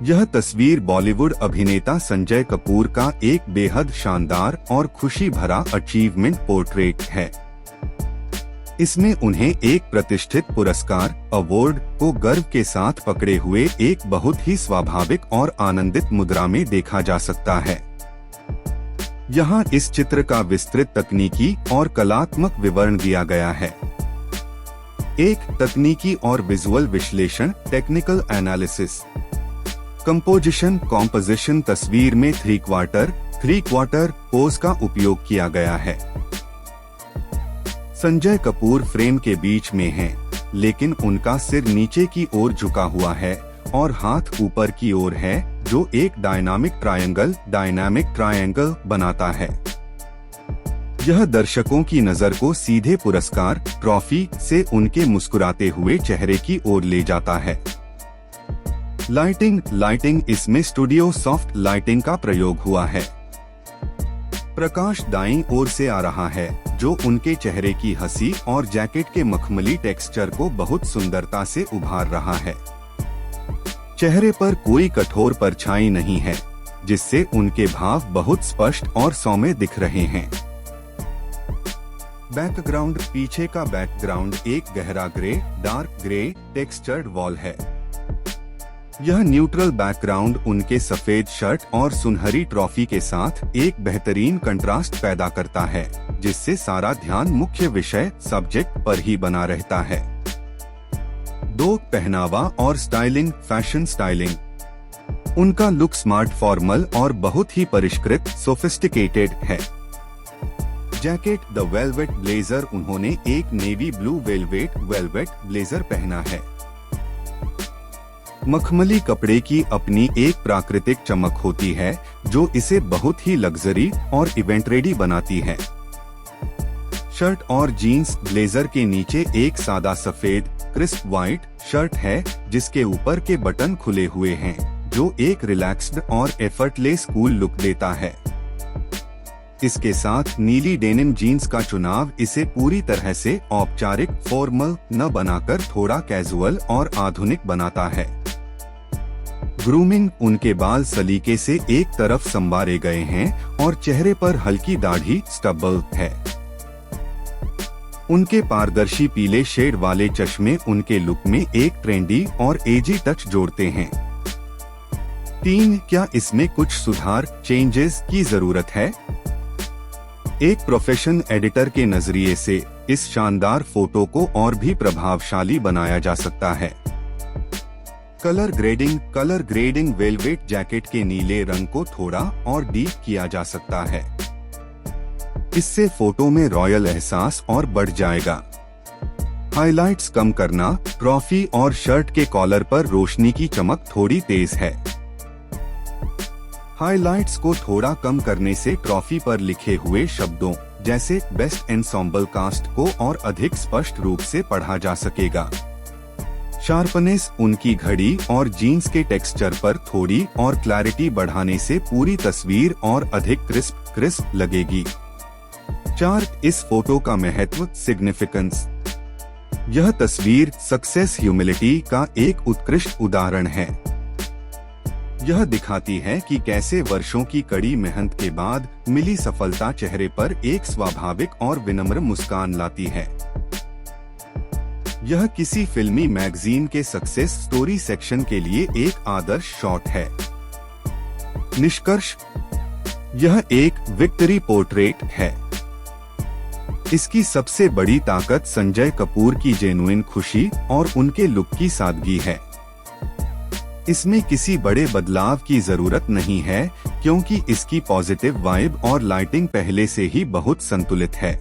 यह तस्वीर बॉलीवुड अभिनेता संजय कपूर का एक बेहद शानदार और खुशी भरा अचीवमेंट पोर्ट्रेट है। इसमें उन्हें एक प्रतिष्ठित पुरस्कार अवार्ड को गर्व के साथ पकड़े हुए एक बहुत ही स्वाभाविक और आनंदित मुद्रा में देखा जा सकता है। यहाँ इस चित्र का विस्तृत तकनीकी और कलात्मक विवरण दिया गया है। एक तकनीकी और विजुअल विश्लेषण टेक्निकल एनालिसिस। कंपोजिशन कॉम्पोजिशन तस्वीर में थ्री क्वार्टर पोज का उपयोग किया गया है। संजय कपूर फ्रेम के बीच में हैं, लेकिन उनका सिर नीचे की ओर झुका हुआ है और हाथ ऊपर की ओर है, जो एक डायनामिक ट्रायंगल बनाता है। यह दर्शकों की नजर को सीधे पुरस्कार ट्रॉफी से उनके मुस्कुराते हुए चेहरे की ओर ले जाता है। लाइटिंग इसमें स्टूडियो सॉफ्ट लाइटिंग का प्रयोग हुआ है। प्रकाश दाईं ओर से आ रहा है, जो उनके चेहरे की हंसी और जैकेट के मखमली टेक्सचर को बहुत सुंदरता से उभार रहा है। चेहरे पर कोई कठोर परछाई नहीं है, जिससे उनके भाव बहुत स्पष्ट और सौम्य दिख रहे हैं। बैकग्राउंड पीछे का बैकग्राउंड एक गहरा डार्क ग्रे टेक्सचर्ड वॉल है। यह न्यूट्रल बैकग्राउंड उनके सफेद शर्ट और सुनहरी ट्रॉफी के साथ एक बेहतरीन कंट्रास्ट पैदा करता है, जिससे सारा ध्यान मुख्य विषय सब्जेक्ट पर ही बना रहता है। दो पहनावा और फैशन स्टाइलिंग। उनका लुक स्मार्ट फॉर्मल और बहुत ही परिष्कृत सोफिस्टिकेटेड है। Jacket the velvet blazer. उन्होंने एक नेवी ब्लू वेलवेट ब्लेजर पहना है। मखमली कपड़े की अपनी एक प्राकृतिक चमक होती है, जो इसे बहुत ही लग्जरी और इवेंट रेडी बनाती है। शर्ट और जीन्स। ब्लेजर के नीचे एक सादा सफेद क्रिस्प व्हाइट शर्ट है, जिसके ऊपर के बटन खुले हुए हैं, जो एक रिलैक्स्ड और एफर्टलेस कूल लुक देता है। इसके साथ नीली डेनिम जीन्स का चुनाव इसे पूरी तरह से औपचारिक फॉर्मल न बनाकर थोड़ा कैजुअल और आधुनिक बनाता है। ग्रूमिंग। उनके बाल सलीके से एक तरफ संवारे गए हैं और चेहरे पर हल्की दाढ़ी स्टबल है। उनके पारदर्शी पीले शेड वाले चश्मे उनके लुक में एक ट्रेंडी और एजी टच जोड़ते हैं। 3. क्या इसमें कुछ सुधार चेंजेस की जरूरत है? एक प्रोफेशनल एडिटर के नजरिए से इस शानदार फोटो को और भी प्रभावशाली बनाया जा सकता है। कलर ग्रेडिंग वेलवेट जैकेट के नीले रंग को थोड़ा और डीप किया जा सकता है। इससे फोटो में रॉयल एहसास और बढ़ जाएगा। हाइलाइट्स कम करना। ट्रॉफी और शर्ट के कॉलर पर रोशनी की चमक थोड़ी तेज है। हाइलाइट्स को थोड़ा कम करने से ट्रॉफी पर लिखे हुए शब्दों जैसे बेस्ट एंसेंबल कास्ट को और अधिक स्पष्ट रूप से पढ़ा जा सकेगा। शार्पनेस। उनकी घड़ी और जीन्स के टेक्सचर पर थोड़ी और क्लैरिटी बढ़ाने से पूरी तस्वीर और अधिक क्रिस्प लगेगी। 4. इस फोटो का महत्व सिग्निफिकेंस। यह तस्वीर सक्सेस ह्यूमिलिटी का एक उत्कृष्ट उदाहरण है। यह दिखाती है कि कैसे वर्षों की कड़ी मेहनत के बाद मिली सफलता चेहरे पर एक स्वाभाविक और विनम्र मुस्कान लाती है। यह किसी फिल्मी मैगजीन के सक्सेस स्टोरी सेक्शन के लिए एक आदर्श शॉट है। निष्कर्ष। यह एक विक्ट्री पोर्ट्रेट है। इसकी सबसे बड़ी ताकत संजय कपूर की जेन्युइन खुशी और उनके लुक की सादगी है। इसमें किसी बड़े बदलाव की जरूरत नहीं है, क्योंकि इसकी पॉजिटिव वाइब और लाइटिंग पहले से ही बहुत संतुलित है।